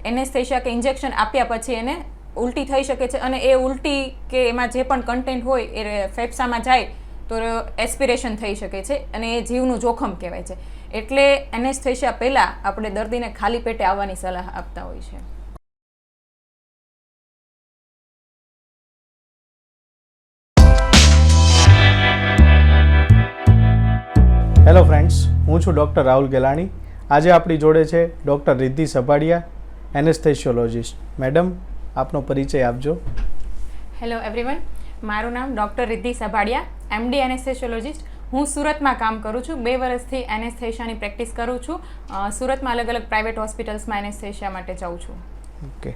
Anaesthesia કે injection આપ્યા પછી એને ઉલટી થઈ શકે છે અને એ ઉલટી કે એમાં જે પણ કન્ટેન્ટ હોય એ ફેફસામાં જાય તો એસ્પિરેશન થઈ શકે છે અને એ જીવનું જોખમ કહેવાય છે. એટલે એનેસ્થેશિયા પહેલાં આપણે દર્દીને ખાલી પેટે આવવાની સલાહ આપતા હોય છે. હેલો ફ્રેન્ડ્સ, હું છું ડૉક્ટર રાહુલ ગેલાણી. આજે આપણી જોડે છે ડૉક્ટર રિદ્ધિ સભાડિયા, એનેસ્થેશિયોલોજિસ્ટ. મેડમ, આપનો પરિચય આપજો. હેલો એવરીવન, મારું નામ ડૉક્ટર રિદ્ધિ સભાડિયા, એમડી એનેસ્થેશિયોલોજિસ્ટ. હું સુરતમાં કામ કરું છું. 2 વર્ષથી એનેસ્થેશિયાની પ્રેક્ટિસ કરું છું. સુરતમાં અલગ અલગ પ્રાઇવેટ હોસ્પિટલ્સમાં એનેસ્થેશિયા માટે જાઉં છું. ઓકે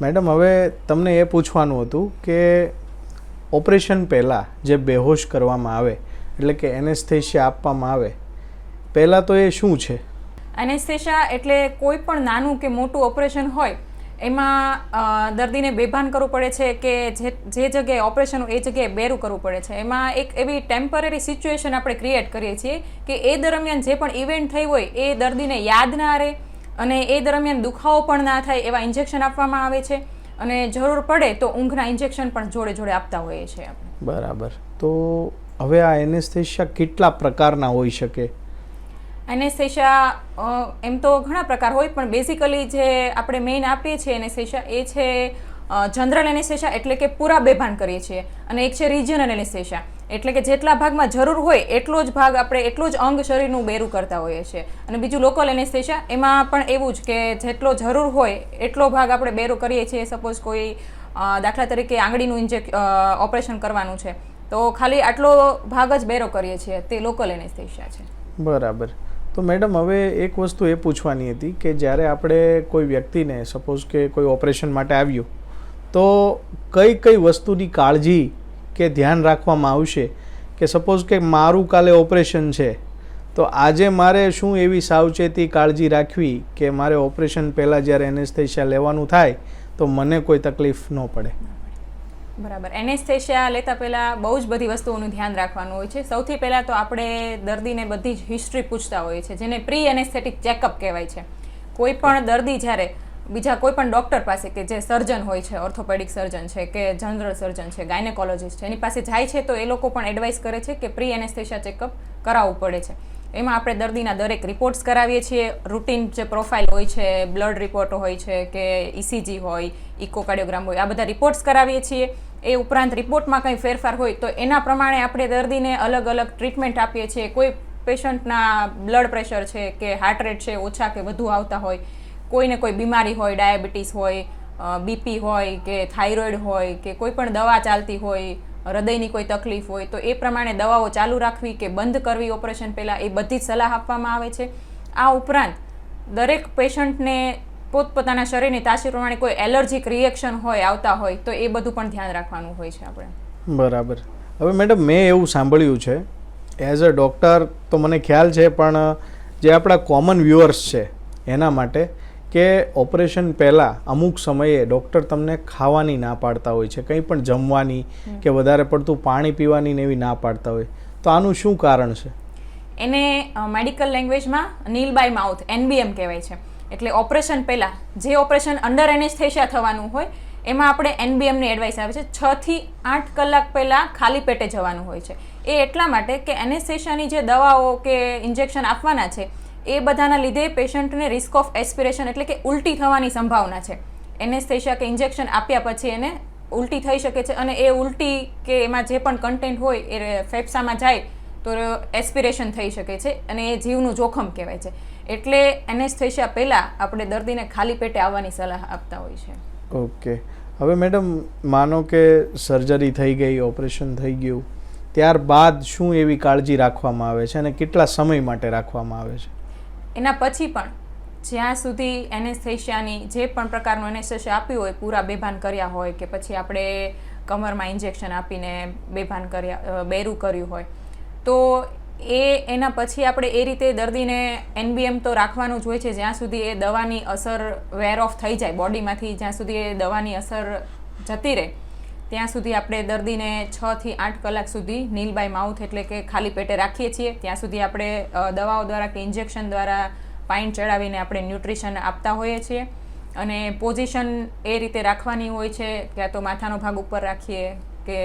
મેડમ, હવે તમને એ પૂછવાનું હતું કે ઓપરેશન પહેલાં જે બેહોશ કરવામાં આવે એટલે કે એનેસ્થેશિયા આપવામાં આવે, પહેલાં તો એ શું છે? એનેસ્થેશિયા એટલે કોઈ પણ નાનું કે મોટું ઓપરેશન હોય એમાં દર્દીને બેભાન કરવું પડે છે કે જે જગ્યાએ ઓપરેશન હોય એ જગ્યાએ બેરું કરવું પડે છે. એમાં એક એવી ટેમ્પરરી સિચ્યુએશન આપણે ક્રિએટ કરીએ છીએ કે એ દરમિયાન જે પણ ઇવેન્ટ થઈ હોય એ દર્દીને યાદ ના રહે અને એ દરમિયાન દુખાવો પણ ના થાય એવા ઇન્જેક્શન આપવામાં આવે છે અને જરૂર પડે તો ઊંઘના ઇન્જેક્શન પણ જોડે જોડે આપતા હોઈએ છીએ આપણે. બરાબર. તો હવે આ એનેસ્થેશિયા કેટલા પ્રકારના હોઈ શકે? એનેસ્થેશિયા એમ તો ઘણા પ્રકાર હોય, પણ બેઝિકલી જે આપણે મેઇન આપીએ છીએ એનેસ્થેશિયા એ છે જનરલ એનેસ્થેશિયા એટલે કે પૂરા બેભાન કરીએ છીએ, અને એક છે રિજિયનલ એનેસ્થેશિયા એટલે કે જેટલા ભાગમાં જરૂર હોય એટલો જ ભાગ આપણે એટલું જ અંગ શરીરનું બેરું કરતા હોઈએ છીએ. અને બીજું લોકલ એનેસ્થેશિયા, એમાં પણ એવું જ કે જેટલો જરૂર હોય એટલો ભાગ આપણે બેરું કરીએ છીએ. સપોઝ કોઈ દાખલા તરીકે આંગળીનું ઓપરેશન કરવાનું છે તો ખાલી આટલો ભાગ જ બેરો કરીએ છીએ, તે લોકલ એનેસ્થેશિયા છે. બરાબર. તો મેડમ, હવે એક વસ્તુ એ પૂછવાની હતી કે જ્યારે આપણે કોઈ વ્યક્તિને સપોઝ કે કોઈ ઓપરેશન માટે આવ્યું તો કઈ કઈ વસ્તુની કાળજી કે ધ્યાન રાખવામાં આવશે કે સપોઝ કે મારું કાલે ઓપરેશન છે તો આજે મારે શું એવી સાવચેતી કાળજી રાખવી કે મારે ઓપરેશન પહેલાં જ્યારે એનેસ્થેશિયા લેવાનું થાય તો મને કોઈ તકલીફ ન પડે? બરાબર. એનેસ્થેશિયા લેતા પહેલાં બહુ જ બધી વસ્તુઓનું ધ્યાન રાખવાનું હોય છે. સૌથી પહેલાં તો આપણે દર્દીને બધી જ હિસ્ટ્રી પૂછતા હોઈએ છીએ, જેને પ્રી એનેસ્થેટિક ચેકઅપ કહેવાય છે. કોઈ પણ દર્દી જ્યારે બીજા કોઈ પણ ડૉક્ટર પાસે કે જે સર્જન હોય છે, ઓર્થોપેડિક સર્જન છે કે જનરલ સર્જન છે, ગાયનેકોલોજિસ્ટ છે, એની પાસે જાય છે તો એ લોકો પણ એડવાઇસ કરે છે કે પ્રી એનેસ્થેશિયા ચેકઅપ કરાવવું પડે છે. એમાં આપણે દર્દીના દરેક રિપોર્ટ્સ કરાવીએ છીએ. રૂટીન જે પ્રોફાઇલ હોય છે, બ્લડ રિપોર્ટ હોય છે કે ઇસીજી હોય, ઇકોકાર્ડિયોગ્રામ હોય, આ બધા રિપોર્ટ્સ કરાવીએ છીએ. એ ઉપરાંત રિપોર્ટમાં કંઈ ફેરફાર હોય તો એના પ્રમાણે આપણે દર્દીને અલગ અલગ ટ્રીટમેન્ટ આપીએ છીએ. કોઈ પેશન્ટના બ્લડ પ્રેશર છે કે હાર્ટ રેટ છે ઓછા કે વધુ આવતા હોય, કોઈને કોઈ બીમારી હોય, ડાયાબિટીસ હોય, બીપી હોય કે થાઇરોઇડ હોય કે કોઈ પણ દવા ચાલતી હોય, હૃદયની કોઈ તકલીફ હોય તો એ પ્રમાણે દવાઓ ચાલુ રાખવી કે બંધ કરવી ઓપરેશન પહેલાં, એ બધી જ સલાહ આપવામાં આવે છે. આ ઉપરાંત દરેક પેશન્ટને પોતપોતાના શરીરની તાસીર પ્રમાણે કોઈ એલર્જીક રિએક્શન હોય આવતા હોય તો એ બધું પણ ધ્યાન રાખવાનું હોય છે આપણે. બરાબર. હવે મેડમ, મેં એવું સાંભળ્યું છે એઝ અ ડૉક્ટર તો મને ખ્યાલ છે, પણ જે આપણા કોમન વ્યુઅર્સ છે એના માટે કે ઓપરેશન પહેલાં અમુક સમયે ડૉક્ટર તમને ખાવાની ના પાડતા હોય છે, કંઈ પણ જમવાની કે વધારે પડતું પાણી પીવાની ને એવી ના પાડતા હોય, તો આનું શું કારણ છે? એને મેડિકલ લેંગ્વેજમાં નીલ બાય માઉથ NBM કહેવાય છે. એટલે ઓપરેશન પહેલાં જે ઓપરેશન અંડર એનેસ્થેશિયા થવાનું હોય એમાં આપણે NBMની એડવાઇસ આવે છે. 6 થી 8 કલાક પહેલાં ખાલી પેટે જવાનું હોય છે. એ એટલા માટે કે એનેસ્થેશિયાની જે દવાઓ કે ઇન્જેક્શન આપવાના છે એ બધાના લીધે પેશન્ટને રિસ્ક ઓફ એસ્પિરેશન એટલે કે ઉલટી થવાની સંભાવના છે. એનેસ્થેશિયા કે ઇન્જેક્શન આપ્યા પછી એને ઉલટી થઈ શકે છે અને એ ઉલટી કે એમાં જે પણ કન્ટેન્ટ હોય એ ફેફસામાં જાય તો એસ્પિરેશન થઈ શકે છે અને એ જીવનું જોખમ કહેવાય છે. એટલે એનેસ્થેશિયા પહેલાં આપણે દર્દીને ખાલી પેટે આવવાની સલાહ આપતા હોય છે. ઓકે. હવે મેડમ, માનો કે સર્જરી થઈ ગઈ, ઓપરેશન થઈ ગયું, ત્યારબાદ શું એવી કાળજી રાખવામાં આવે છે અને કેટલા સમય માટે રાખવામાં આવે છે? એના પછી પણ જ્યાં સુધી એનેસ્થેશિયાની જે પણ પ્રકારનું એનેસ્થેશિયા આપ્યું હોય, પૂરા બેભાન કર્યા હોય કે પછી આપણે કમરમાં ઇન્જેક્શન આપીને બેભાન કર્યા, બેરું કર્યું હોય તો એના પછી આપણે એ રીતે દર્દીને NBM તો રાખવાનું જ હોય છે જ્યાં સુધી એ દવાની અસર વેર ઓફ થઈ જાય બોડીમાંથી, જ્યાં સુધી એ દવાની અસર જતી રહે ત્યાં સુધી આપણે દર્દીને 6 થી 8 કલાક સુધી નીલ બાય માઉથ એટલે કે ખાલી પેટે રાખીએ છીએ. ત્યાં સુધી આપણે દવાઓ દ્વારા કે ઇન્જેક્શન દ્વારા પાઇન્ટ ચડાવીને આપણે ન્યુટ્રિશન આપતા હોઈએ છીએ. અને પોઝિશન એ રીતે રાખવાની હોય છે, ક્યાં તો માથાનો ભાગ ઉપર રાખીએ કે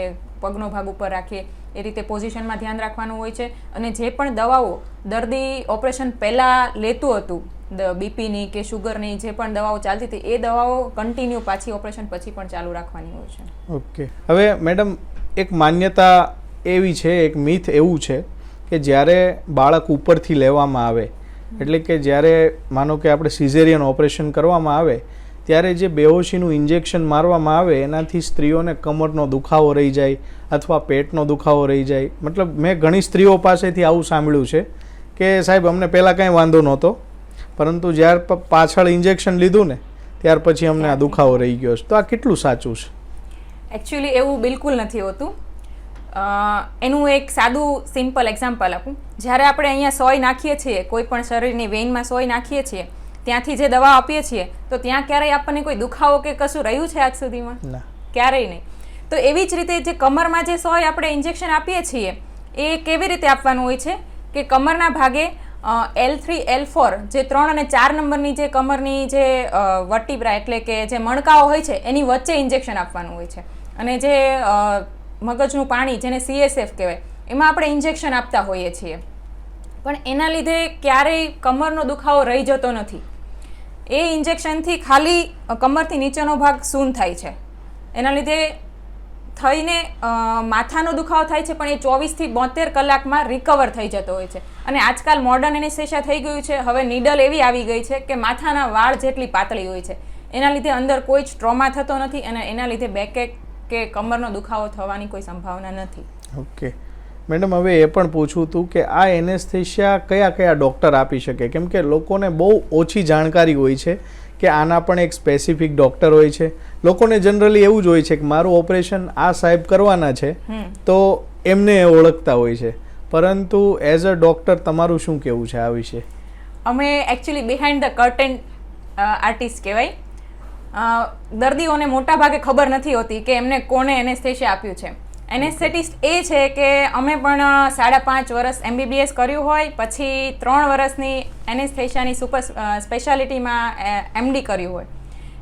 પગનો ભાગ ઉપર રાખીએ, એ રીતે પોઝિશનમાં ધ્યાન રાખવાનું હોય છે. અને જે પણ દવાઓ દર્દી ઓપરેશન પહેલાં લેતું હતું, બીપીની કે શુગરની જે પણ દવાઓ ચાલતી હતી, એ દવાઓ કન્ટિન્યુ પાછી ઓપરેશન પછી પણ ચાલુ રાખવાની હોય છે. ઓકે. હવે મેડમ એક માન્યતા એવી છે, એક મિથ એવું છે કે જ્યારે બાળક ઉપરથી લેવામાં આવે, એટલે કે જ્યારે માનો કે આપણે સિઝેરિયન ઓપરેશન કરવામાં આવે ત્યારે જે બેહોશીનું ઇન્જેક્શન મારવામાં આવે એનાથી સ્ત્રીઓને કમરનો દુખાવો રહી જાય અથવા પેટનો દુખાવો રહી જાય. મતલબ મેં ઘણી સ્ત્રીઓ પાસેથી આવું સાંભળ્યું છે કે સાહેબ અમને પહેલાં કાંઈ વાંધો નહોતો, પરંતુ જ્યારે પાછળ ઇન્જેક્શન લીધું ને ત્યાર પછી અમને આ દુખાવો રહી ગયો છે. તો આ કેટલું સાચું છે? એકચ્યુઅલી એવું બિલકુલ નથી હોતું. એનું એક સાદું સિમ્પલ એક્ઝામ્પલ આપું. જ્યારે આપણે અહીંયા સોય નાખીએ છીએ, કોઈ પણ શરીરની વેઇનમાં સોય નાખીએ છીએ, ત્યાંથી જે દવા આપીએ છીએ, તો ત્યાં ક્યારેય આપણને કોઈ દુખાવો કે કશું રહ્યું છે આજ સુધીમાં? ક્યારેય નહીં. તો એવી જ રીતે જે કમરમાં જે સોય આપણે ઇન્જેક્શન આપીએ છીએ એ કેવી રીતે આપવાનું હોય છે કે કમરના ભાગે L3 L4 જે 3 અને 4 નંબરની જે કમરની જે વર્ટિબ્રા એટલે કે જે મણકાઓ હોય છે એની વચ્ચે ઇન્જેક્શન આપવાનું હોય છે. અને જે મગજનું પાણી જેને CSF કહેવાય એમાં આપણે ઇન્જેક્શન આપતા હોઈએ છીએ. પણ એના લીધે ક્યારેય કમરનો દુખાવો રહી જતો નથી. એ ઇન્જેક્શનથી ખાલી કમરથી નીચેનો ભાગ સૂન થાય છે. એના લીધે થઈને માથાનો દુખાવો થાય છે, પણ એ 24 થી 72 કલાકમાં રિકવર થઈ જતો હોય છે. અને આજકાલ મોડર્ન એનેસ્થેસિયા થઈ ગયું છે. હવે નીડલ એવી આવી ગઈ છે કે માથાના વાળ જેટલી પાતળી હોય છે. એના લીધે અંદર કોઈ જ ટ્રોમા થતો નથી અને એના લીધે બેકેક કે કમરનો દુખાવો થવાની કોઈ સંભાવના નથી. ઓકે મેડમ, હવે એ પણ પૂછવું હતું કે આ એનેસ્થેસિયા કયા કયા ડૉક્ટર આપી શકે? કેમ કે લોકોને બહુ ઓછી જાણકારી હોય છે કે આના પણ એક સ્પેસિફિક ડૉક્ટર હોય છે. લોકોને જનરલી એવું જ હોય છે કે મારું ઓપરેશન આ સાહેબ કરવાના છે, તો એમને ઓળખતા હોય છે. પરંતુ એઝ અ ડૉક્ટર તમારું શું કહેવું છે આ વિશે? અમે actually behind the curtain artist કહેવાય. દર્દીઓને મોટા ભાગે ખબર નથી હોતી કે એમને કોને એનેસ્થેસિયા આપ્યું છે. એનેસ્થેટિસ્ટ એ છે કે અમે પણ 5.5 વર્ષ MBBS કર્યું હોય, પછી 3 વર્ષની એનેસ્થેસિયાની સુપર સ્પેશિયાલિટીમાં MD કર્યું હોય.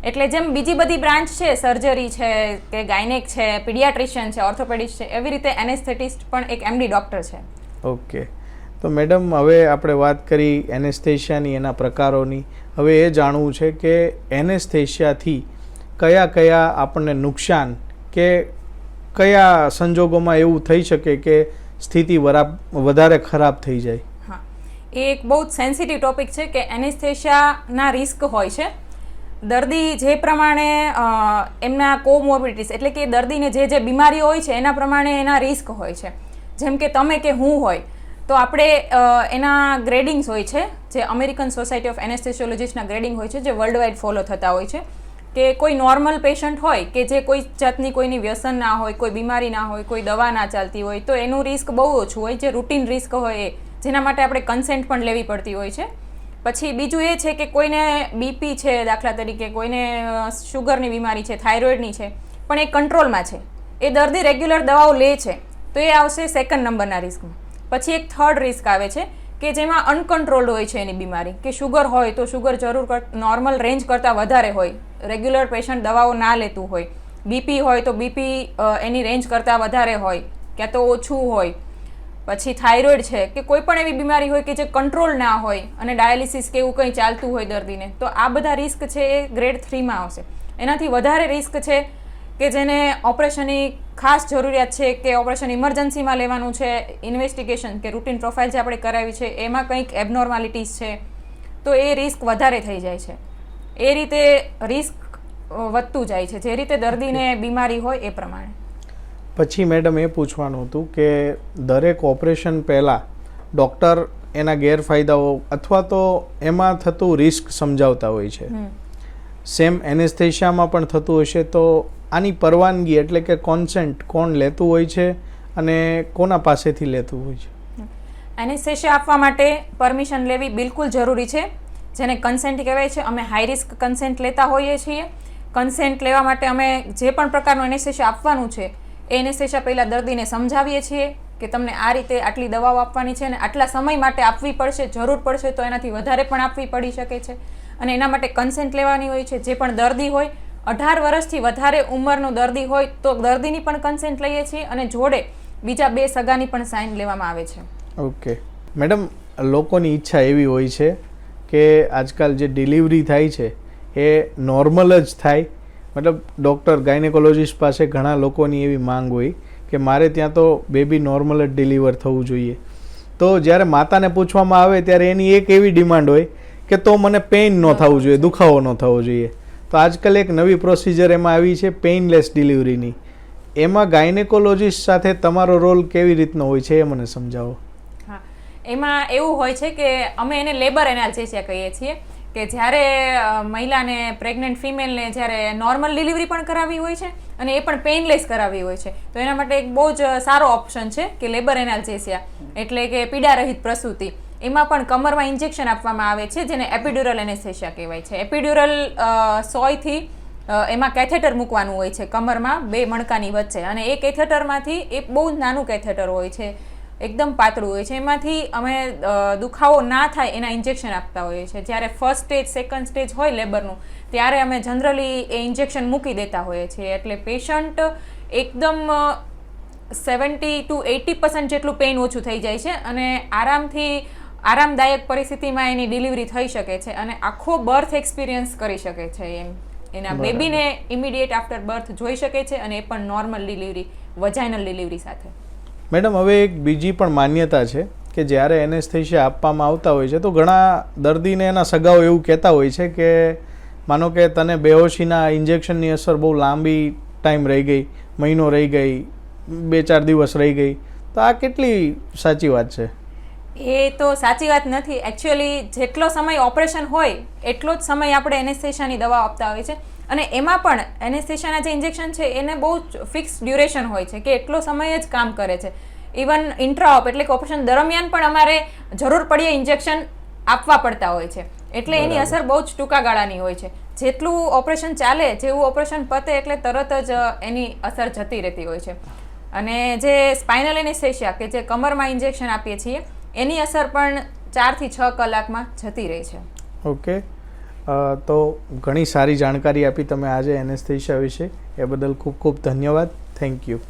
એટલે જેમ બીજી બધી બ્રાન્ચ છે, સર્જરી છે કે ગાયનેક છે, પીડિયાટ્રિશિયન છે, ઓર્થોપેડિસ્ટ છે, એવી રીતે એનેસ્થેટિસ્ટ પણ એક MD ડૉક્ટર છે. ઓકે. તો મેડમ હવે આપણે વાત કરી એનેસ્થેસિયાની, એના પ્રકારોની. હવે એ જાણવું છે કે એનેસ્થેસિયાથી કયા કયા આપણને નુકસાન કે કયા સંજોગોમાં એવું થઈ શકે કે સ્થિતિ વધારે ખરાબ થઈ જાય? હા, એ એક બહુ જ સેન્સિટિવ ટોપિક છે કે એનેસ્થેસિયાના રિસ્ક હોય છે. દર્દી જે પ્રમાણે એમના કોમોર્બિડિટીઝ એટલે કે દર્દીને જે જે બીમારીઓ હોય છે એના પ્રમાણે એના રિસ્ક હોય છે. જેમ કે તમે કે હું હોય તો આપણે એના ગ્રેડિંગ્સ હોય છે, જે અમેરિકન સોસાયટી ઓફ એનેસ્થેસિયોલોજિસ્ટના ગ્રેડિંગ હોય છે, જે વર્લ્ડ વાઇડ ફોલો થતા હોય છે. કે કોઈ નોર્મલ પેશન્ટ હોય કે જે કોઈ જાતની કોઈની વ્યસન ના હોય, કોઈ બીમારી ના હોય, કોઈ દવા ના ચાલતી હોય, તો એનું રિસ્ક બહુ ઓછું હોય. જે રૂટીન રિસ્ક હોય એ, જેના માટે આપણે કન્સેન્ટ પણ લેવી પડતી હોય છે. પછી બીજું એ છે કે કોઈને BP છે, દાખલા તરીકે કોઈને શુગરની બીમારી છે, થાઇરોઇડની છે, પણ એ કંટ્રોલમાં છે, એ દર્દી રેગ્યુલર દવાઓ લે છે, તો એ આવશે સેકન્ડ નંબરના રિસ્કમાં. પછી એક થર્ડ રિસ્ક આવે છે કે જેમાં અનકન્ટ્રોલ્ડ હોય છે એની બીમારી, કે શુગર હોય તો શુગર જરૂર નોર્મલ રેન્જ કરતાં વધારે હોય, રેગ્યુલર પેશન્ટ દવાઓ ના લેતું હોય. BP હોય તો BP એની રેન્જ કરતાં વધારે હોય ક્યાં તો ઓછું હોય. પછી થાઇરોઇડ છે કે કોઈ પણ એવી બીમારી હોય કે જે કંટ્રોલ ના હોય અને ડાયાલિસિસ કે એવું કંઈ ચાલતું હોય દર્દીને, તો આ બધા રિસ્ક છે એ ગ્રેડ 3માં આવશે. એનાથી વધારે રિસ્ક છે કે જેને ઓપરેશનની ખાસ જરૂરિયાત છે કે ઓપરેશન ઇમરજન્સીમાં લેવાનું છે, ઇન્વેસ્ટિગેશન કે રૂટીન પ્રોફાઇલ જે આપણે કરાવી છે એમાં કંઈક એબનોર્માલિટીઝ છે, તો એ રિસ્ક વધારે થઈ જાય છે. એ રીતે રિસ્ક વધતું જાય છે જે રીતે દર્દીને બીમારી હોય એ પ્રમાણે. પછી મેડમ એ પૂછવાનું હતું કે દરેક ઓપરેશન પહેલાં ડૉક્ટર એના ગેરફાયદાઓ અથવા તો એમાં થતું રિસ્ક સમજાવતા હોય છે. સેમ એનેસ્થેસિયામાં પણ થતું હશે, તો આની પરવાનગી એટલે કે કોન્સેન્ટ કોણ લેતું હોય છે અને કોના પાસેથી લેતું હોય છે? એનેસ્થેસિયા આપવા માટે પરમિશન લેવી બિલકુલ જરૂરી છે, જેને કન્સેન્ટ કહેવાય છે. અમે હાઈ રિસ્ક કન્સેન્ટ લેતા હોઈએ છીએ. કન્સેન્ટ લેવા માટે અમે જે પણ પ્રકારનું એનેસ્થેસિયા આપવાનું છે એ એનેસ્થેસિયા પહેલાં દર્દીને સમજાવીએ છીએ કે તમને આ રીતે આટલી દવાઓ આપવાની છે અને આટલા સમય માટે આપવી પડશે, જરૂર પડશે તો એનાથી વધારે પણ આપવી પડી શકે છે. અને એના માટે કન્સેન્ટ લેવાની હોય છે. જે પણ દર્દી હોય 18 વર્ષથી વધારે ઉંમરનો દર્દી હોય તો દર્દીની પણ કન્સેન્ટ લઈએ છીએ અને જોડે બીજા 2 સગાની પણ સાઇન લેવામાં આવે છે. ઓકે મેડમ, લોકોની ઈચ્છા એવી હોય છે કે આજકાલ જે ડિલિવરી થાય છે એ નોર્મલ જ થાય, મતલબ ડૉક્ટર ગાયનેકોલોજીસ્ટ પાસે ઘણા લોકોની એવી માંગ હોય કે મારે ત્યાં તો બેબી નોર્મલ જ ડિલિવર થવું જોઈએ. તો જ્યારે માતાને પૂછવામાં આવે ત્યારે એની એક એવી ડિમાન્ડ હોય કે તો મને પેઇન ન થવું જોઈએ, દુખાવો ન થવો જોઈએ. તો આજકાલ એક નવી પ્રોસિજર એમાં આવી છે પેઇનલેસ ડિલિવરીની. એમાં ગાયનેકોલોજીસ્ટ સાથે તમારો રોલ કેવી રીતનો હોય છે એ મને સમજાવો. હા, એમાં એવું હોય છે કે અમે એને લેબર એનાલ્જેસિયા કહીએ છીએ કે જ્યારે મહિલાને પ્રેગ્નન્ટ ફિમેલને જ્યારે નોર્મલ ડિલિવરી પણ કરાવી હોય છે અને એ પણ પેઇનલેસ કરાવી હોય છે તો એના માટે એક બહુ જ સારો ઓપ્શન છે કે લેબર એનાલ્જેસિયા એટલે કે પીડારહિત પ્રસૂતિ. એમાં પણ કમરમાં ઇન્જેક્શન આપવામાં આવે છે જેને એપિડ્યુરલ એનેસ્થેસિયા કહેવાય છે. એપિડ્યુરલ સોયથી એમાં કેથેટર મૂકવાનું હોય છે કમરમાં 2 મણકાની વચ્ચે અને એ કેથેટરમાંથી એક બહુ જ નાનું કેથેટર હોય છે, એકદમ પાતળું હોય છે. એમાંથી અમે દુખાવો ના થાય એના ઇન્જેક્શન આપતા હોઈએ છીએ. જ્યારે ફર્સ્ટ સ્ટેજ સેકન્ડ સ્ટેજ હોય લેબરનું ત્યારે અમે જનરલી એ ઇન્જેક્શન મૂકી દેતા હોઈએ છીએ. એટલે પેશન્ટ એકદમ 70 to 80% જેટલું પેઇન ઓછું થઈ જાય છે અને આરામદાયક પરિસ્થિતિમાં એની ડિલિવરી થઈ શકે છે અને આખો બર્થ એક્સપિરિયન્સ કરી શકે છે. એના બેબીને ઇમિડિયેટ આફ્ટર બર્થ જોઈ શકે છે અને એ પણ નોર્મલ ડિલિવરી, વજાઇનલ ડિલિવરી સાથે. મેડમ, હવે એક બીજી પણ માન્યતા છે કે જ્યારે એનેસ્થેસિયા આપવામાં આવતા હોય છે તો ઘણા દર્દીને એના સગાઓ એવું કહેતા હોય છે કે માનો કે તને બેહોશીના ઇન્જેક્શનની અસર બહુ લાંબી ટાઈમ રહી ગઈ, મહિનો રહી ગઈ, 2-4 દિવસ રહી ગઈ, તો આ કેટલી સાચી વાત છે? એ તો સાચી વાત નથી. એકચ્યુઅલી જેટલો સમય ઓપરેશન હોય એટલો જ સમય આપણે એનેસ્થેસિયાની દવા આપતા હોય છે અને એમાં પણ એનેસ્થેસિયાના જે ઇન્જેક્શન છે એને બહુ ફિક્સ ડ્યુરેશન હોય છે કે એટલો સમય જ કામ કરે છે. ઇવન ઇન્ટ્રાઓપ એટલે કે ઓપરેશન દરમિયાન પણ અમારે જરૂર પડીએ ઇન્જેક્શન આપવા પડતા હોય છે. એટલે એની અસર બહુ જ ટૂંકા ગાળાની હોય છે. જેટલું ઓપરેશન ચાલે, જેવું ઓપરેશન પતે એટલે તરત જ એની અસર જતી રહેતી હોય છે. અને જે સ્પાઇનલ એનેસ્થેસિયા કે જે કમરમાં ઇન્જેક્શન આપીએ છીએ એની અસર પણ 4 થી 6 કલાકમાં જતી રહે છે. ઓકે, તો ઘણી સારી જાણકારી આપી તમે આજે એનેસ્થેસિયા વિશે, એ બદલ ખૂબ ખૂબ ધન્યવાદ. Thank you.